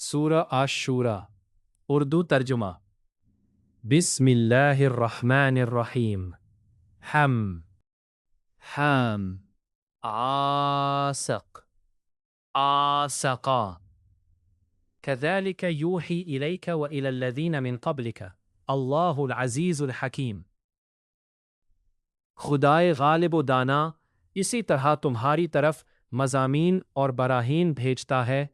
سورہ عاشورہ اردو ترجمہ بسم اللہ الرحمن الرحیم حم عاسق عاسقا كذلك يوحي إليك وإلى الذين من قبلك اللہ العزیز الحکیم۔ خدائے غالب و دانا اسی طرح تمہاری طرف مضامین اور براہین بھیجتا ہے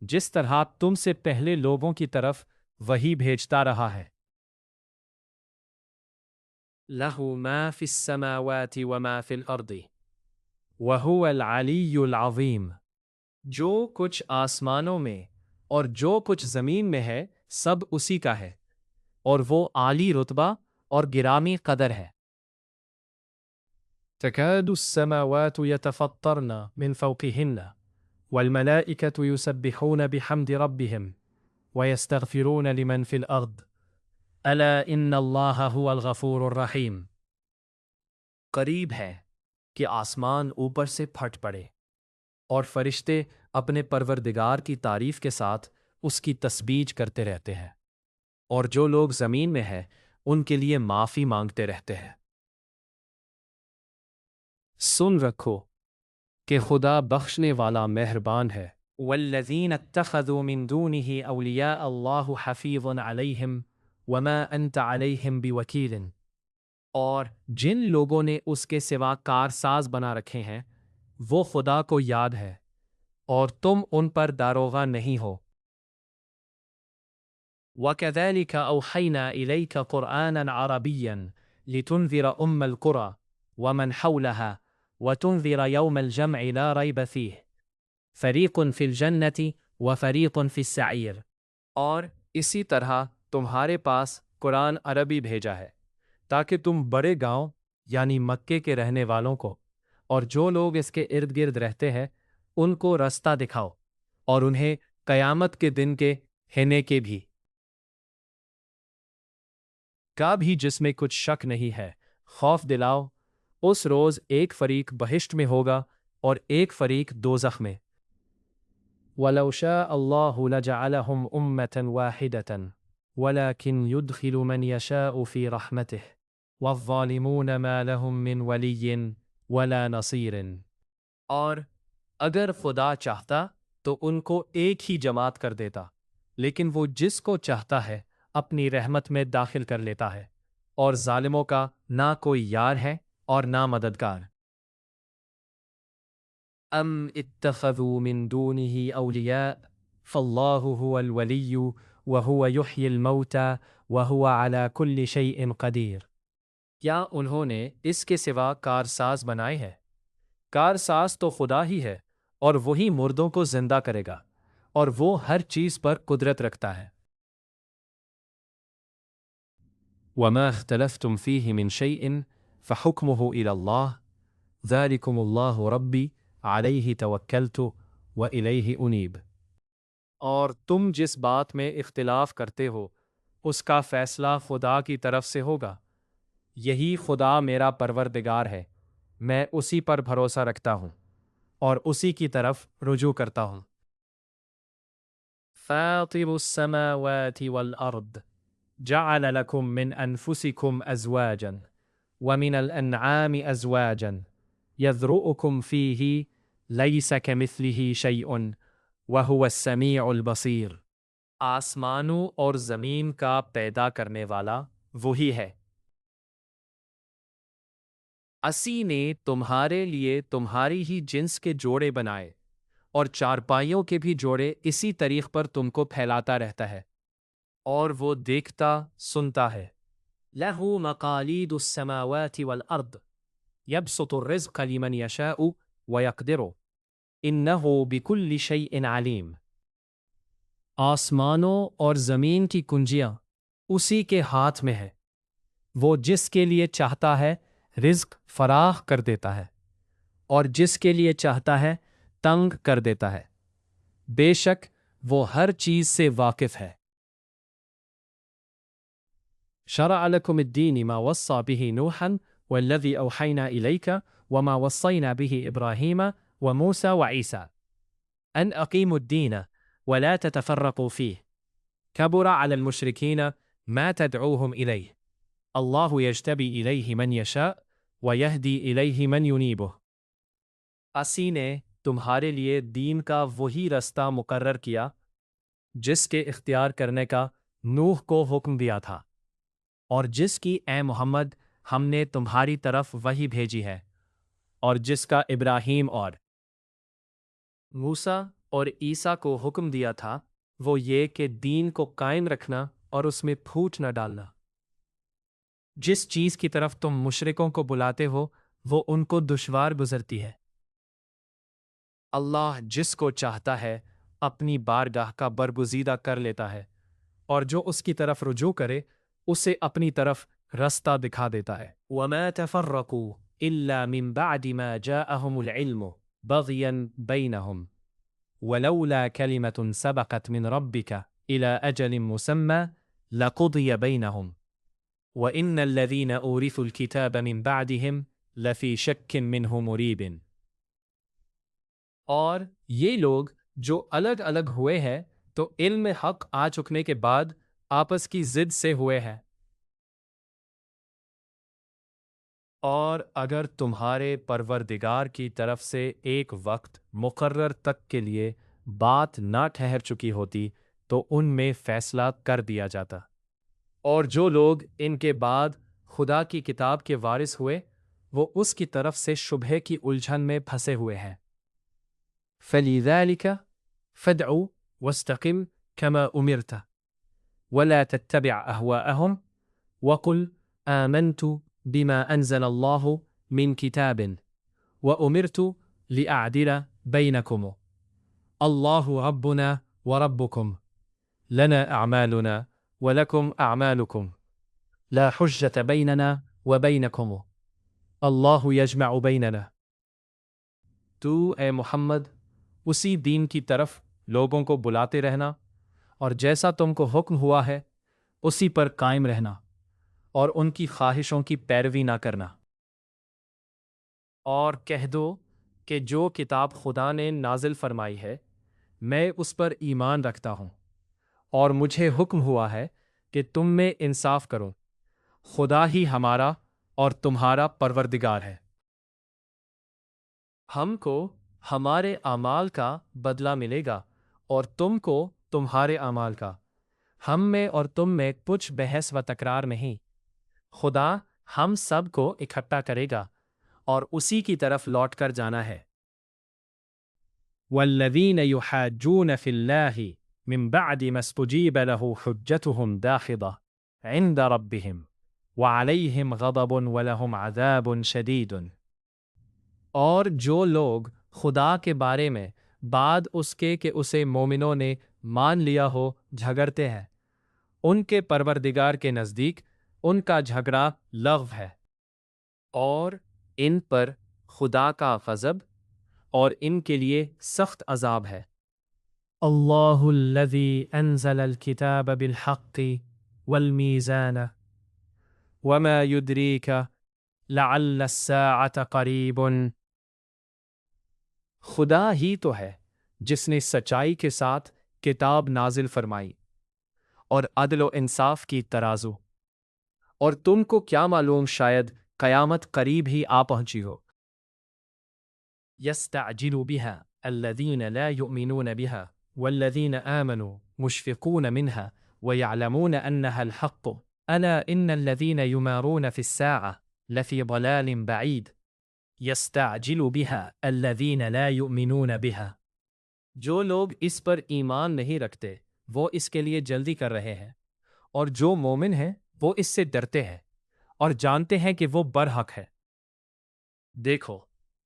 جس طرح تم سے پہلے لوگوں کی طرف وہی بھیجتا رہا ہے۔ لَهُ مَا فِي السَّمَاوَاتِ وَمَا فِي الْأَرْضِ وَهُوَ الْعَلِيُّ الْعَظِيمُ۔ جو کچھ آسمانوں میں اور جو کچھ زمین میں ہے سب اسی کا ہے اور وہ عالی رتبہ اور گرامی قدر ہے۔ تَكَادُ السَّمَاوَاتُ يَتَفَطَّرْنَ مِنْ فَوْقِهِنَّ وَالْمَلَائِكَةُ يُسَبِّحُونَ بِحَمْدِ رَبِّهِمْ وَيَسْتَغْفِرُونَ لِمَنْ فِي الْأَرْضِ أَلَا إِنَّ اللَّهَ هُوَ الْغَفُورُ الرَّحِيمُ۔ قریب ہے کہ آسمان اوپر سے پھٹ پڑے اور فرشتے اپنے پروردگار کی تعریف کے ساتھ اس کی تسبیح کرتے رہتے ہیں، اور جو لوگ زمین میں ہیں ان کے لیے معافی مانگتے رہتے ہیں۔ سن رکھو کہ خدا بخشنے والا مہربان ہے۔ والذین اتخذوا من دونه اولیاء اللہ حفیظ علیہم وما انت علیہم بوکیل۔ اور جن لوگوں نے اس کے سوا کارساز بنا رکھے ہیں وہ خدا کو یاد ہے اور تم ان پر داروغہ نہیں ہو۔ وَكَذَلِكَ أَوْحَيْنَا إِلَيْكَ قُرْآنًا عَرَبِيًّا لِتُنذِرَ أُمَّ الْقُرَى وَمَنْ حَوْلَهَا وَتُنذِرَ يَوْمَ الْجَمْعِ لَا رَيْبَ فِيهِ فَرِيقٌ فِي الْجَنَّةِ وَفَرِيقٌ فِي السَّعِيرِ۔ اور اسی طرح تمہارے پاس قرآن عربی بھیجا ہے تاکہ تم بڑے گاؤں یعنی مکے کے رہنے والوں کو اور جو لوگ اس کے ارد گرد رہتے ہیں ان کو رستہ دکھاؤ، اور انہیں قیامت کے دن کے ہنے کے بھی کا بھی جس میں کچھ شک نہیں ہے خوف دلاؤ۔ اس روز ایک فریق بہشت میں ہوگا اور ایک فریق دوزخ میں۔ وَلَوْ شَاءَ اللَّهُ لَجَعَلَهُمْ أُمَّةً وَاحِدَةً وَلَكِنْ يُدْخِلُ مَنْ يَشَاءُ فِي رَحْمَتِهِ وَالظَّالِمُونَ مَا لَهُمْ مِنْ وَلِيٍّ وَلَا نَصِيرٍ۔ اور اگر خدا چاہتا تو ان کو ایک ہی جماعت کر دیتا، لیکن وہ جس کو چاہتا ہے اپنی رحمت میں داخل کر لیتا ہے، اور ظالموں کا نہ کوئی یار ہے اور نہ مددگار۔ ام اتخذوا من دونه اولیاء فاللہ هو الولی وهو یحیی الموتى وهو على كل شیء قدیر۔ کیا انہوں نے اس کے سوا کارساز بنائے ہیں؟ کارساز تو خدا ہی ہے اور وہی مردوں کو زندہ کرے گا، اور وہ ہر چیز پر قدرت رکھتا ہے۔ وما اختلفتم فيه من شيء فحكمه إلى الله ذلكم الله ربي عليه توكلت وإليه أنيب۔ اور تم جس بات میں اختلاف کرتے ہو اس کا فیصلہ خدا کی طرف سے ہوگا، یہی خدا میرا پروردگار ہے، میں اسی پر بھروسہ رکھتا ہوں اور اسی کی طرف رجوع کرتا ہوں۔ فاطر السماوات والأرض جعل لكم من أنفسكم أزواجا ومن الأنعام أزواجا يذرؤكم فيه ليس كمثله شيء وهو السميع البصير۔ آسمانوں اور زمین کا پیدا کرنے والا وہی ہے۔ اسی نے تمہارے لیے تمہاری ہی جنس کے جوڑے بنائے اور چارپائیوں کے بھی جوڑے اسی طریق پر تم کو پھیلاتا رہتا ہے، اور وہ دیکھتا سنتا ہے۔ لَهُ مَقَالِيدُ السَّمَاوَاتِ وَالْأَرْضِ يَبْسُطُ الرِّزْقَ لِمَنْ يَشَاءُ وَيَقْدِرُ إِنَّهُ بِكُلِّ شَيْءٍ عَلِيمٌ۔ آسمانوں اور زمین کی کنجیاں اسی کے ہاتھ میں ہے، وہ جس کے لیے چاہتا ہے رزق فراخ کر دیتا ہے اور جس کے لیے چاہتا ہے تنگ کر دیتا ہے، بے شک وہ ہر چیز سے واقف ہے۔ شرع لكم الدين ما وصى به نوحا والذي أوحينا إليك وما وصينا به إبراهيم وموسى وعيسى أن أقيموا الدين ولا تتفرقوا فيه كبر على المشركين ما تدعوهم إليه الله يجتبي إليه من يشاء ويهدي إليه من ينيبه اسی نے تمہارے لیے دین کا وہی رستہ مقرر کیا جس کے اختیار کرنے کا نوح کو حکم دیا تھا اور جس کی اے محمد ہم نے تمہاری طرف وحی بھیجی ہے اور جس کا ابراہیم اور موسیٰ اور عیسیٰ کو حکم دیا تھا وہ یہ کہ دین کو قائم رکھنا اور اس میں پھوٹ نہ ڈالنا جس چیز کی طرف تم مشرکوں کو بلاتے ہو وہ ان کو دشوار گزرتی ہے اللہ جس کو چاہتا ہے اپنی بارگاہ کا برگزیدہ کر لیتا ہے اور جو اس کی طرف رجوع کرے اسے اپنی طرف رستہ دکھا دیتا ہے وَمَا تَفَرَّقُوا إِلَّا مِن بَعْدِ مَا جَاءَهُمُ الْعِلْمُ بَغْيًا بَيْنَهُمْ وَلَوْلَا كَلِمَةٌ سَبَقَتْ مِن رَبِّكَ إِلَى أَجَلٍ مُّسَمًّى لَقُضِيَ بَيْنَهُمْ وَإِنَّ الَّذِينَ أُورِثُوا الْكِتَابَ مِن بَعْدِهِمْ لَفِي شَكٍّ مِّنْهُ مُرِيبٍ اور یہ لوگ جو الگ الگ ہوئے ہیں تو علم حق آ چکنے کے بعد آپس کی ضد سے ہوئے ہیں اور اگر تمہارے پروردگار کی طرف سے ایک وقت مقرر تک کے لیے بات نہ ٹھہر چکی ہوتی تو ان میں فیصلہ کر دیا جاتا اور جو لوگ ان کے بعد خدا کی کتاب کے وارث ہوئے وہ اس کی طرف سے شبہے کی الجھن میں پھنسے ہوئے ہیں فَلِذَلِكَ فَادْعُ وَاسْتَقِمْ كَمَا أُمِرْتَ وَلَا تَتَّبِعْ أَهْوَاءَهُمْ وَقُلْ آمَنْتُ بِمَا أَنزَلَ اللَّهُ مِنْ كِتَابٍ وَأُمِرْتُ لِأَعْدِلَ بَيْنَكُمْ اللَّهُ رَبُّنَا وَرَبُّكُمْ لَنَا أَعْمَالُنَا وَلَكُمْ أَعْمَالُكُمْ لَا حُجَّةَ بَيْنَنَا وَبَيْنَكُمْ اللَّهُ يَجْمَعُ بَيْنَنَا تو اے محمد اسی دین کی طرف لوگوں کو بلاتے رہنا اور جیسا تم کو حکم ہوا ہے اسی پر قائم رہنا اور ان کی خواہشوں کی پیروی نہ کرنا اور کہہ دو کہ جو کتاب خدا نے نازل فرمائی ہے میں اس پر ایمان رکھتا ہوں اور مجھے حکم ہوا ہے کہ تم میں انصاف کرو خدا ہی ہمارا اور تمہارا پروردگار ہے ہم کو ہمارے اعمال کا بدلہ ملے گا اور تم کو تمہارے اعمال کا ہم میں اور تم میں کچھ بحث و تکرار نہیں خدا ہم سب کو اکٹھا کرے گا اور اسی کی طرف لوٹ کر جانا ہے والذین یحاجون فی اللہ من بعد ما استجیب له حجتهم داخضة عند ربهم وعلیہم غضب ولہم عذاب شدید اور جو لوگ خدا کے بارے میں بعد اس کے کہ اسے مومنوں نے مان لیا ہو جھگڑتے ہیں ان کے پروردگار کے نزدیک ان کا جھگڑا لغو ہے اور ان پر خدا کا غضب اور ان کے لیے سخت عذاب ہے اللہ الذی انزل الکتاب بالحق والمیزان وما یدریک لعل الساعة قریب خدا ہی تو ہے جس نے سچائی کے ساتھ کتاب نازل فرمائی اور عدل و انصاف کی ترازو اور تم کو کیا معلوم شاید قیامت قریب ہی آ پہنچی ہو یستعجل بها الذین لا یؤمنون بها والذین آمنوا مشفقون منها ويعلمون انها الحق الا ان الذین یمارون فی الساعة لفی ضلال بعید یستعجل بها الذین لا یؤمنون بها جو لوگ اس پر ایمان نہیں رکھتے وہ اس کے لیے جلدی کر رہے ہیں اور جو مومن ہیں وہ اس سے ڈرتے ہیں اور جانتے ہیں کہ وہ برحق ہے دیکھو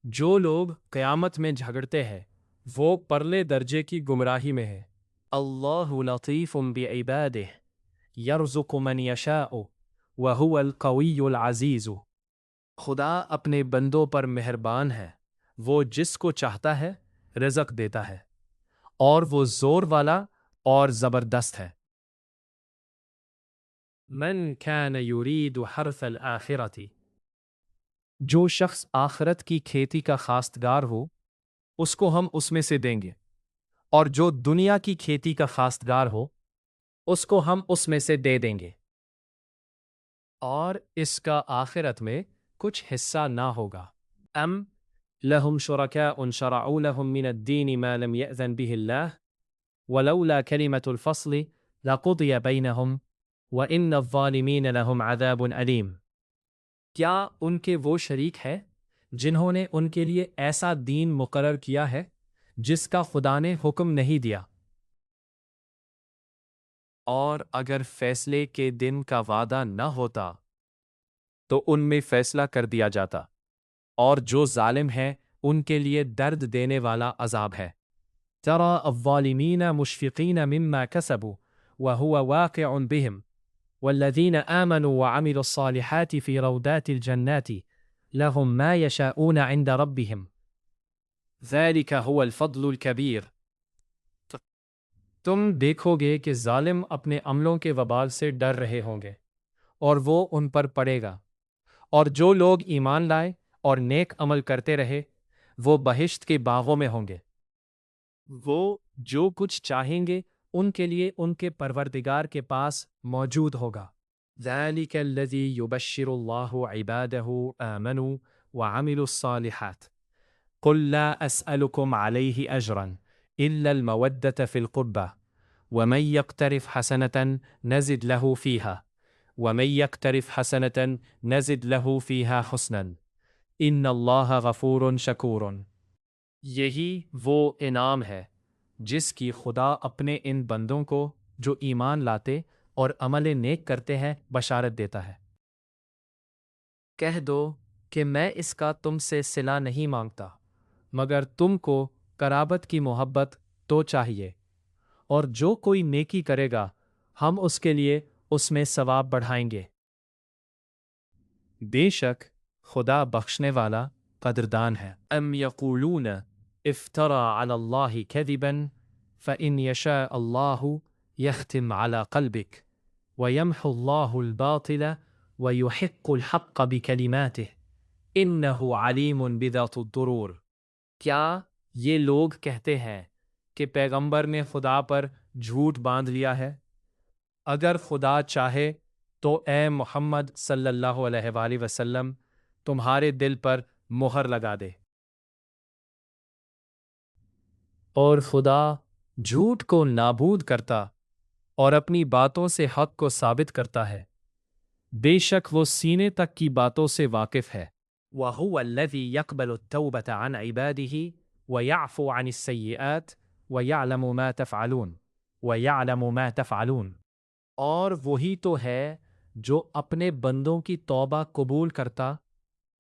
جو لوگ قیامت میں جھگڑتے ہیں وہ پرلے درجے کی گمراہی میں ہے اللہ لطیف بعبادہ یرزق من یشاء وہو القوی العزیز خدا اپنے بندوں پر مہربان ہے وہ جس کو چاہتا ہے رزق دیتا ہے اور وہ زور والا اور زبردست ہے من کان یرید حرث الآخرۃ جو شخص آخرت کی کھیتی کا خواستگار ہو اس کو ہم اس میں سے دیں گے اور جو دنیا کی کھیتی کا خواستگار ہو اس کو ہم اس میں سے دے دیں گے، اور اس کا آخرت میں کچھ حصہ نہ ہوگا۔ ام لہم شرکاء شرعوا لہم من الدین ما لم یأذن به اللہ ولولا کلمۃ الفصل لقضی بینہم وان الظالمین لہم عذاب علیم۔ کیا ان کے وہ شریک ہے جنہوں نے ان کے لیے ایسا دین مقرر کیا ہے جس کا خدا نے حکم نہیں دیا، اور اگر فیصلے کے دن کا وعدہ نہ ہوتا تو ان میں فیصلہ کر دیا جاتا، اور جو ظالم ہیں ان کے لیے درد دینے والا عذاب ہے۔ ترى الظالمین مشفقین مما کسبوا وهو واقع بهم والذین آمنوا وعملوا الصالحات في روضات الجنات لهم ما يشاءون عند ربهم ذلك هو الفضل الكبیر۔ تم دیکھو گے کہ ظالم اپنے عملوں کے وبال سے ڈر رہے ہوں گے اور وہ ان پر پڑے گا، اور جو لوگ ایمان لائے اور نیک عمل کرتے رہے وہ بہشت کے باغوں میں ہوں گے۔ وہ جو کچھ چاہیں گے ان کے لیے ان کے پروردگار کے پاس موجود ہوگا۔ ذَلِكَ الَّذِي يُبَشِّرُ اللَّهُ عِبَادَهُ آمَنُوا وَعَمِلُوا الصَّالِحَاتِ قُل لَّا أَسْأَلُكُمْ عَلَيْهِ أَجْرًا إِلَّا الْمَوَدَّةَ فِي الْقُرْبَى وَمَن يَقْتَرِفْ حَسَنَةً نَزِدْ لَهُ فِيهَا وَمَن يَقْتَرِفْ حَسَنَةً نَزِدْ لَهُ فِيهَا حُسْنًا إِنَّ اللَّهَ غَفُورٌ شَكُورٌ۔ یہی وہ انعام ہے جس کی خدا اپنے ان بندوں کو جو ایمان لاتے اور عمل نیک کرتے ہیں بشارت دیتا ہے۔ کہہ دو کہ میں اس کا تم سے صلہ نہیں مانگتا، مگر تم کو قرابت کی محبت تو چاہیے، اور جو کوئی نیکی کرے گا ہم اس کے لیے اس میں ثواب بڑھائیں گے۔ بے شک خدا بخشنے والا قدردان ہے۔ ام یقولون افترى على الله كذبا فإن يشاء الله يختم على قلبك ويمحو الله الباطل ويحق الحق بكلماته إنه عليم بذات الضرور۔ کیا یہ لوگ کہتے ہیں کہ پیغمبر نے خدا پر جھوٹ باندھ لیا ہے؟ اگر خدا چاہے تو اے محمد صلی اللہ علیہ وآلہ وسلم تمہارے دل پر مہر لگا دے، اور خدا جھوٹ کو نابود کرتا اور اپنی باتوں سے حق کو ثابت کرتا ہے، بے شک وہ سینے تک کی باتوں سے واقف ہے۔ وَهُوَ الَّذِي يَقْبَلُ التَّوْبَةَ عَنْ عِبَادِهِ وَيَعْفُو عَنِ السَّيِّئَاتِ وَيَعْلَمُ مَا تَفْعَلُونَ۔ اور وہی تو ہے جو اپنے بندوں کی توبہ قبول کرتا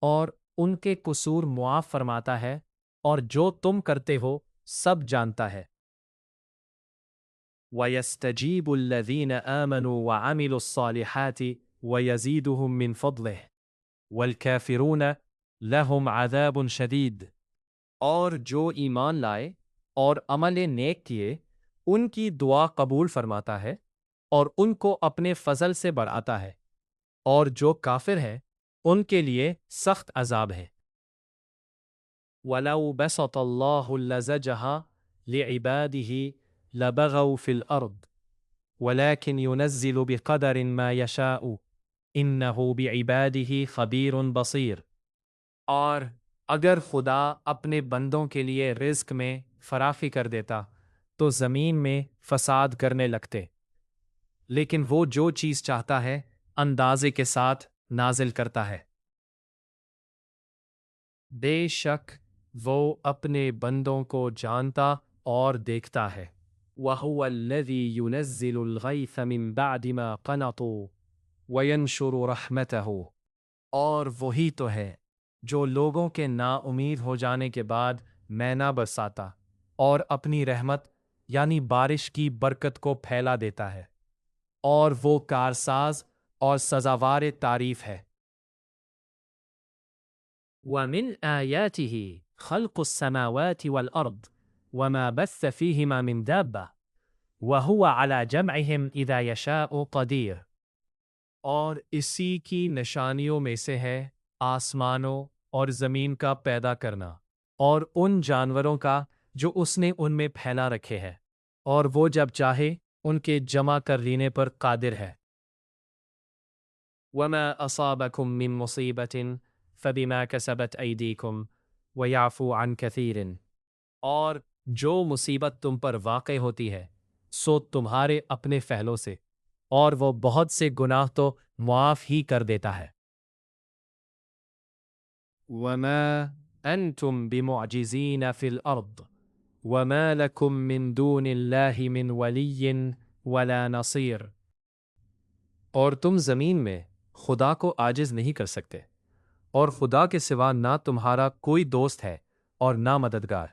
اور ان کے قصور معاف فرماتا ہے، اور جو تم کرتے ہو سب جانتا ہے۔ وَيَسْتَجِيبُ الَّذِينَ آمَنُوا وَعَمِلُوا الصَّالِحَاتِ وَيَزِيدُهُم مِّن فَضْلِهِ وَالْكَافِرُونَ لَهُمْ عَذَابٌ شَدِيدٌ۔ اور جو ایمان لائے اور عمل نیک کیے ان کی دعا قبول فرماتا ہے اور ان کو اپنے فضل سے بڑھاتا ہے، اور جو کافر ہیں ان کے لیے سخت عذاب ہے۔ وَلَوْ بَسَطَ اللَّهُ الرِّزْقَ لِعِبَادِهِ لَبَغَوْا فِي الْأَرْضِ وَلَكِنْ يُنَزِّلُ بِقَدَرٍ مَا يَشَاءُ إِنَّهُ بِعِبَادِهِ خَبِيرٌ بَصِيرٌ۔ اور اگر خدا اپنے بندوں کے لیے رزق میں فراخی کر دیتا تو زمین میں فساد کرنے لگتے، لیکن وہ جو چیز چاہتا ہے اندازے کے ساتھ نازل کرتا ہے۔ بے شک وہ اپنے بندوں کو جانتا اور دیکھتا ہے۔ وَهُوَ الَّذِي يُنَزِّلُ الْغَيْثَ مِن بَعْدِ مَا قَنَطُوا وَيَنشُرُ رَحْمَتَهُ۔ اور وہی تو ہے جو لوگوں کے نا امید ہو جانے کے بعد مینا برساتا اور اپنی رحمت یعنی بارش کی برکت کو پھیلا دیتا ہے، اور وہ کارساز اور سزاوار تعریف ہے۔ وَمِنْ آيَاتِهِ خَلْقُ السَّمَاوَاتِ وَالْأَرْضِ وَمَا بَثَّ فِيهِمَا مِنْ دَابَّةٍ وَهُوَ عَلَى جَمْعِهِمْ إِذَا يَشَاءُ قَدِيرٌ۔ اور اسی کی نشانیوں میں سے ہے آسمانوں اور زمین کا پیدا کرنا، اور ان جانوروں کا جو اس نے ان میں پھیلا رکھے ہے، اور وہ جب چاہے ان کے جمع کر لینے پر قادر ہے۔ وَمَا أَصَابَكُم مِّن مُّصِيبَةٍ فَبِمَا كَسَبَتْ أَيْدِيكُمْ وَيَعْفُو عَن كَثِيرٍ، اور جو مصیبت تم پر واقع ہوتی ہے سو تمہارے اپنے فعلوں سے، اور وہ بہت سے گناہ تو معاف ہی کر دیتا ہے۔ وَمَا أَنْتُمْ بِمُعْجِزِينَ فِي الْأَرْضِ وَمَا لَكُم مِّن دُونِ اللَّهِ مِن وَلِيٍّ وَلَا نَصِيرٍ، اور تم زمین میں خدا کو عاجز نہیں کر سکتے، اور خدا کے سوا نہ تمہارا کوئی دوست ہے اور نہ مددگار۔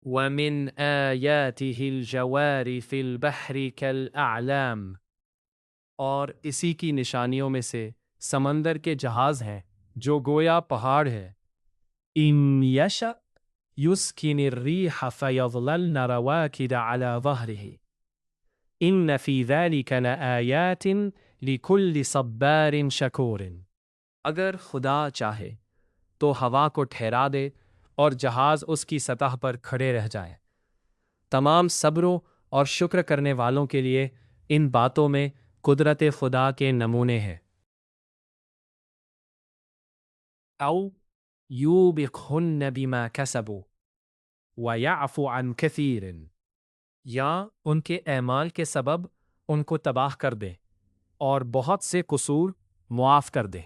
وَمِنْ آيَاتِهِ الْجَوَارِ فِي الْبَحْرِ كَالْأَعْلَامِ، اور اسی کی نشانیوں میں سے سمندر کے جہاز ہیں جو گویا پہاڑ ہے۔ إِن يَشَأْ يُسْكِنِ الرِّيحَ فَيَظْلَلْنَ رَوَاكِدَ عَلَى ظَهْرِهِ إِنَّ فِي ذَلِكَ لَآيَاتٍ لِكُلِّ صَبَّارٍ شَكُورٍ، اگر خدا چاہے تو ہوا کو ٹھہرا دے اور جہاز اس کی سطح پر کھڑے رہ جائیں۔ تمام صبروں اور شکر کرنے والوں کے لیے ان باتوں میں قدرت خدا کے نمونے ہیں۔ او یوبقہن بما کسبوا ویعفو عن کثیر، یا ان کے اعمال کے سبب ان کو تباہ کر دے اور بہت سے قصور معاف کر دے۔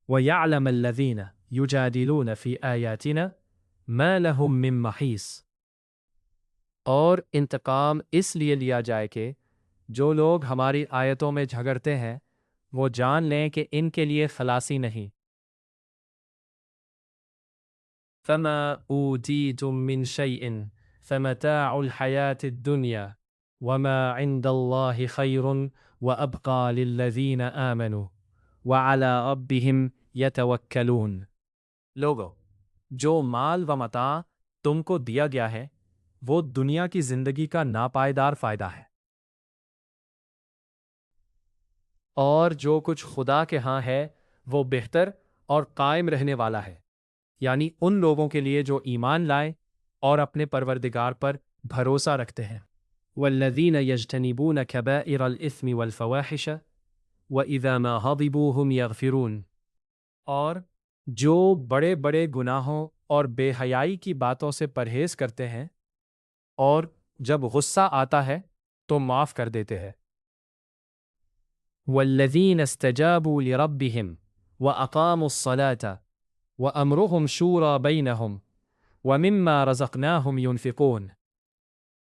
وَيَعْلَمَ الَّذِينَ يُجَادِلُونَ فِي آيَاتِنَا مَا لَهُم مِّن مَّحِيصٍ، اور انتقام اس لیے لیا جائے کہ جو لوگ ہماری آیتوں میں جھگڑتے ہیں وہ جان لیں کہ ان کے لیے خلاصی نہیں۔ فَمَا أُوتِيتُم مِّن شَيْءٍ فَمَتَاعُ الْحَيَاةِ الدُّنْيَا وَمَا عِندَ اللَّهِ خَيْرٌ وَأَبْقَىٰ لِلَّذِينَ آمَنُوا وَعَلَىٰ رَبِّهِمْ يَتَوَكَّلُونَ۔ لوگو، جو مال و متاع تم کو دیا گیا ہے وہ دنیا کی زندگی کا ناپائیدار فائدہ ہے، اور جو کچھ خدا کے ہاں ہے وہ بہتر اور قائم رہنے والا ہے، یعنی ان لوگوں کے لیے جو ایمان لائے اور اپنے پروردگار پر بھروسہ رکھتے ہیں۔ والذین یجتنبون کبائر الإثم والفواحش وإذا ما غضبوا هم یغفرون، اور جو بڑے بڑے گناہوں اور بے حیائی کی باتوں سے پرہیز کرتے ہیں اور جب غصہ آتا ہے تو معاف کر دیتے ہیں۔ والذین استجابوا لربهم وأقاموا الصلاة وأمرهم شورى بينهم ومما رزقناهم ينفقون،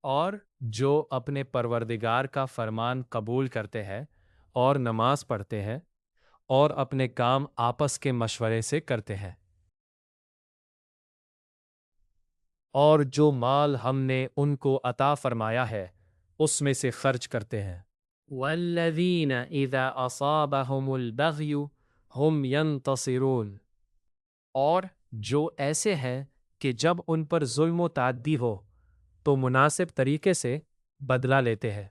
اور جو اپنے پروردگار کا فرمان قبول کرتے ہیں اور نماز پڑھتے ہیں اور اپنے کام آپس کے مشورے سے کرتے ہیں، اور جو مال ہم نے ان کو عطا فرمایا ہے اس میں سے خرچ کرتے ہیں۔ والذین اذا اصابهم البغی هم ینتصرون، اور جو ایسے ہیں کہ جب ان پر ظلم و تعدی ہو تو مناسب طریقے سے بدلہ لیتے ہیں۔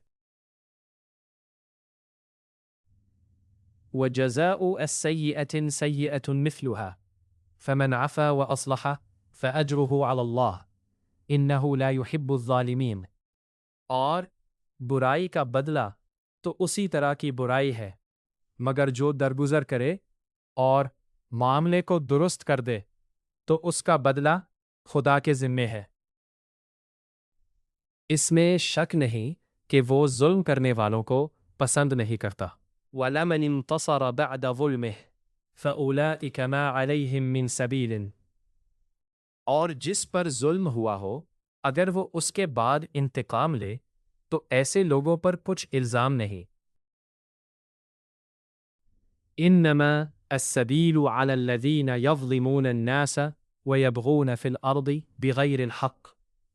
وَجَزَاءُ السَّيِّئَةٍ سَيِّئَةٌ مِثْلُهَا فَمَنْ عَفَا وَأَصْلَحَ فَأَجْرُهُ عَلَى اللَّهِ إِنَّهُ لَا يُحِبُّ الظَّالِمِينَ، اور برائی کا بدلہ تو اسی طرح کی برائی ہے، مگر جو درگزر کرے اور معاملے کو درست کر دے تو اس کا بدلہ خدا کے ذمے ہے۔ اس میں شک نہیں کہ وہ ظلم کرنے والوں کو پسند نہیں کرتا۔ وَلَمَنِ انتصر بَعْدَ ظُلْمِهِ فَأُولَئِكَ مَا عَلَيْهِم مِّن سَبِيلٍ، اور جس پر ظلم ہوا ہو اگر وہ اس کے بعد انتقام لے تو ایسے لوگوں پر کچھ الزام نہیں۔ انما السبیل علی الذین یظلمون الناس ویبغون فی الارض بغیر الحق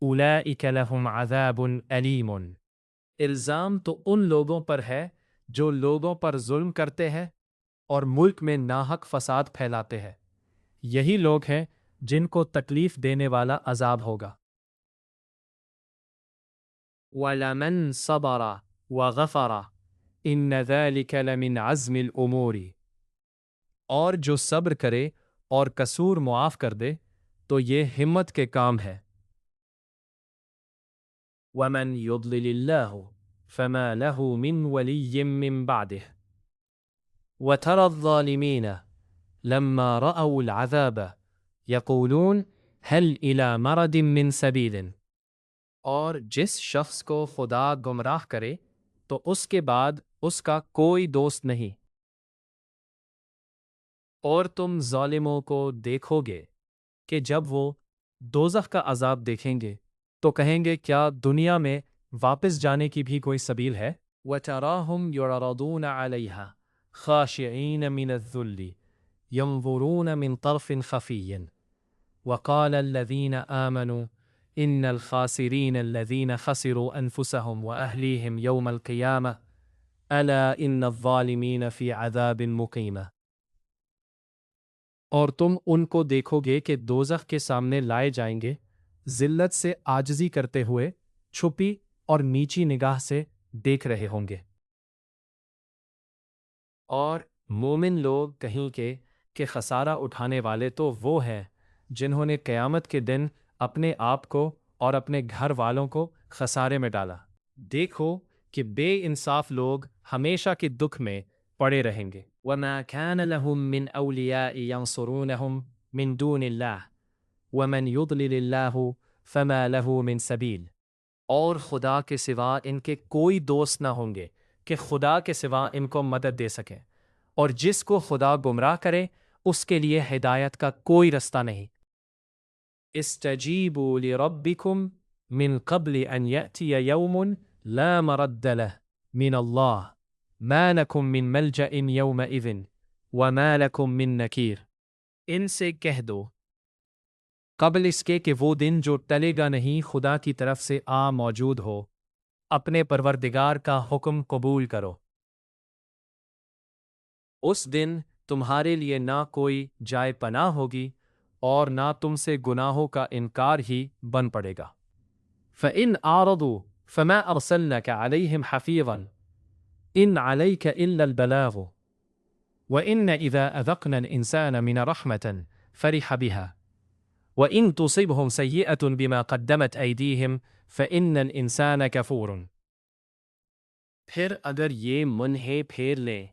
اولئک لهم عذاب علیم، الزام تو ان لوگوں پر ہے جو لوگوں پر ظلم کرتے ہیں اور ملک میں ناحق فساد پھیلاتے ہیں، یہی لوگ ہیں جن کو تکلیف دینے والا عذاب ہوگا۔ وَلَمَنْ صَبَرَ وَغَفَرَ إِنَّ ذَلِكَ لَمِنْ عَزْمِ الْأُمُورِ، اور جو صبر کرے اور قصور معاف کر دے تو یہ ہمت کے کام ہے۔ وَمَن يُضْلِلِ اللَّهُ فَمَا لَهُ مِن وَلِيٍّ مِّن بَعْدِهِ وَتَرَى الظَّالِمِينَ لَمَّا رَأَوُا الْعَذَابَ يَقُولُونَ هَلْ إِلَى مَرَدٍ مِّن سَبِيلٍ۔ اور جس شخص کو خدا گمراہ کرے تو اس کے بعد اس کا کوئی دوست نہیں۔ اور تم ظالموں کو دیکھو گے کہ جب وہ دوزخ کا عذاب دیکھیں گے تو کہیں گے کیا دنیا میں واپس جانے کی بھی کوئی سبیل ہے؟ وَتَرَاهُمْ يُعْرَضُونَ عَلَيْهَا خَاشِعِينَ مِنَ الذُّلِّ يَنظُرُونَ مِنْ طَرْفٍ خَفِيٍّ وَقَالَ الَّذِينَ آمَنُوا إِنَّ الْخَاسِرِينَ الَّذِينَ خَسِرُوا أَنفُسَهُمْ وَأَهْلِيهِمْ يَوْمَ الْقِيَامَةِ أَلَا إِنَّ الظَّالِمِينَ فِي عَذَابٍ مُقِيمٍ۔ اور تم ان کو دیکھو گے کہ دوزخ کے سامنے لائے جائیں گے، ذلت سے عاجزی کرتے ہوئے، چھپی اور نیچی نگاہ سے دیکھ رہے ہوں گے۔ اور مومن لوگ کہیں گے کہ خسارہ اٹھانے والے تو وہ ہیں جنہوں نے قیامت کے دن اپنے آپ کو اور اپنے گھر والوں کو خسارے میں ڈالا۔ دیکھو کہ بے انصاف لوگ ہمیشہ کے دکھ میں پڑے رہیں گے۔ وَمَا كَانَ لَهُم مِّنْ أَوْلِيَاءٍ يَنصُرُونَهُم مِّن دُونِ اللَّهِ وَمَن يُضْلِلِ اللَّهُ فَمَا لَهُ مِن سَبِيلٍ۔ اور خدا کے سوا ان کے کوئی دوست نہ ہوں گے کہ خدا کے سوا ان کو مدد دے سکیں، اور جس کو خدا گمراہ کرے اس کے لیے ہدایت کا کوئی رستہ نہیں۔ اسْتَجِیبُوا لِرَبِّکُم مِّن قَبْلِ أَن يَأْتِیَ یَوْمٌ لَا مَرَدَّ لَهُ مِنَ اللَّهِ مَا لَکُم مِّن مَلْجَإٍ یَوْمَئِذٍ وَمَا لَکُم مِّن نَکِیر۔ ان سے کہہ دو قبل اس کے کہ وہ دن جو ٹلے گا نہیں خدا کی طرف سے آ موجود ہو، اپنے پروردگار کا حکم قبول کرو۔ اس دن تمہارے لیے نہ کوئی جائے پناہ ہوگی اور نہ تم سے گناہوں کا انکار ہی بن پڑے گا۔ فَإِنْ أَعْرَضُوا فَمَا أَرْسَلْنَاكَ عَلَيْهِمْ حَفِيظًا إِنْ عَلَيْكَ إِلَّا الْبَلَاغُ وَإِنَّ إِذَا أَذَقْنَا الْإِنسَانَ مِنَ رَحْمَةٍ فَرِحَ بِهَا وَإِنْ تُصِبْهُمْ سَيِّئَةٌ بِمَا قَدَّمَتْ أَيْدِيهِمْ فَإِنَّ الْإِنسَانَ كَفُورٌ۔ پھر اگر یہ منہ پھیر لیں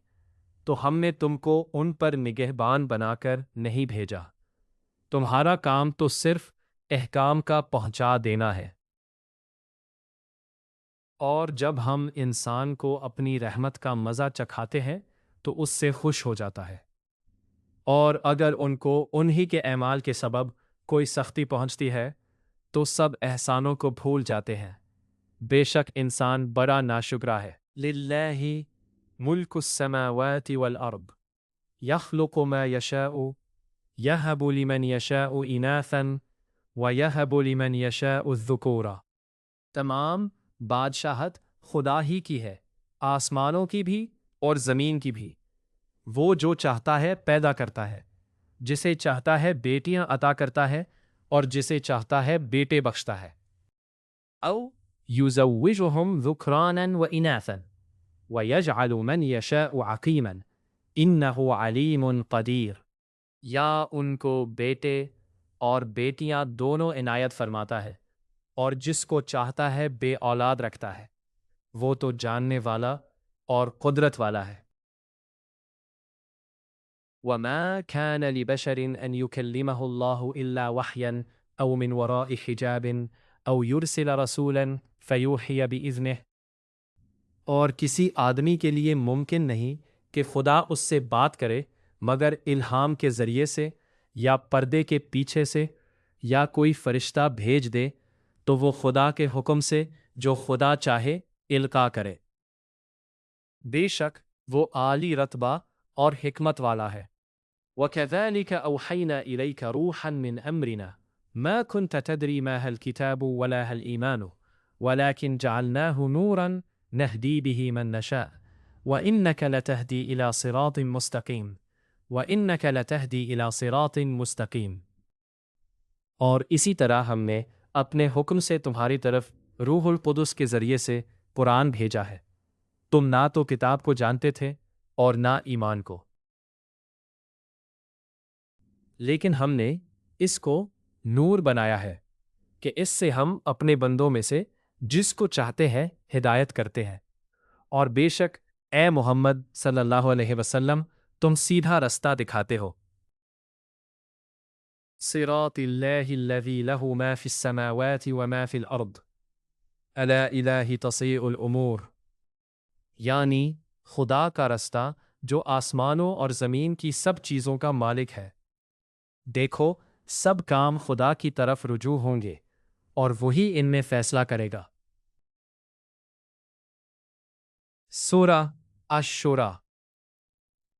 تو ہم نے تم کو ان پر نگہبان بنا کر نہیں بھیجا، تمہارا کام تو صرف احکام کا پہنچا دینا ہے۔ اور جب ہم انسان کو اپنی رحمت کا مزہ چکھاتے ہیں تو اس سے خوش ہو جاتا ہے، اور اگر ان کو انہی کے اعمال کے سبب کوئی سختی پہنچتی ہے تو سب احسانوں کو بھول جاتے ہیں۔ بے شک انسان بڑا ناشکرا ہے۔ للہ ملک السماوات والارض یخلق ما یشاء یہب لمن یشاء اناثا ویہب لمن یشاء الذکورا۔ تمام بادشاہت خدا ہی کی ہے، آسمانوں کی بھی اور زمین کی بھی۔ وہ جو چاہتا ہے پیدا کرتا ہے، جسے چاہتا ہے بیٹیاں عطا کرتا ہے اور جسے چاہتا ہے بیٹے بخشتا ہے۔ او یزوجہم ذکرانا و اناثا ویجعل من یشاء عقیما انہ علیم قدیر۔ یا ان کو بیٹے اور بیٹیاں دونوں عنایت فرماتا ہے، اور جس کو چاہتا ہے بے اولاد رکھتا ہے، وہ تو جاننے والا اور قدرت والا ہے۔ وَمَا كَانَ لِبَشَرٍ أَن يُكَلِّمَهُ اللَّهُ إِلَّا وَحْيًا أَوْ مِنْ وَرَاءِ حِجَابٍ أَوْ يُرْسِلَ رَسُولًا فَيُوحِيَ بِإِذْنِهِ۔ اور کسی آدمی کے لیے ممکن نہیں کہ خدا اس سے بات کرے مگر الہام کے ذریعے سے یا پردے کے پیچھے سے، یا کوئی فرشتہ بھیج دے تو وہ خدا کے حکم سے جو خدا چاہے القاء کرے۔ بے شک وہ عالی رتبہ اور حکمت والا ہے۔ وَكَذَلِكَ أَوْحَيْنَا إِلَيْكَ رُوحًا مِّنْ أَمْرِنَا مَا كُنْتَ تَدْرِي مَا هَا الْكِتَابُ وَلَا هَا الْإِيمَانُ وَلَكِنْ جَعَلْنَاهُ نُورًا نَهْدِي بِهِ مَن نَّشَاءُ وَإِنَّكَ لَتَهْدِي إِلَى صِرَاطٍ مُّسْتَقِيمٍ وَإِنَّكَ لَتَهْدِي إِلَى صِرَاطٍ مُّسْتَقِيمٍ۔ اور اسی طرح ہم نے اپنے حکم سے تمہاری طرف روح القدس کے ذریعے سے قرآن بھیجا ہے، تم نہ تو کتاب کو جانتے تھے اور نہ ایمان کو، لیکن ہم نے اس کو نور بنایا ہے کہ اس سے ہم اپنے بندوں میں سے جس کو چاہتے ہیں ہدایت کرتے ہیں، اور بے شک اے محمد صلی اللہ علیہ وسلم تم سیدھا رستہ دکھاتے ہو۔ صراط اللہ الذی لہ ما فی السماوات وما فی الارض الا الہ تصیع الامور، یعنی خدا کا رستہ جو آسمانوں اور زمین کی سب چیزوں کا مالک ہے۔ دیکھو سب کام خدا کی طرف رجوع ہوں گے اور وہی ان میں فیصلہ کرے گا۔ سورہ الشورى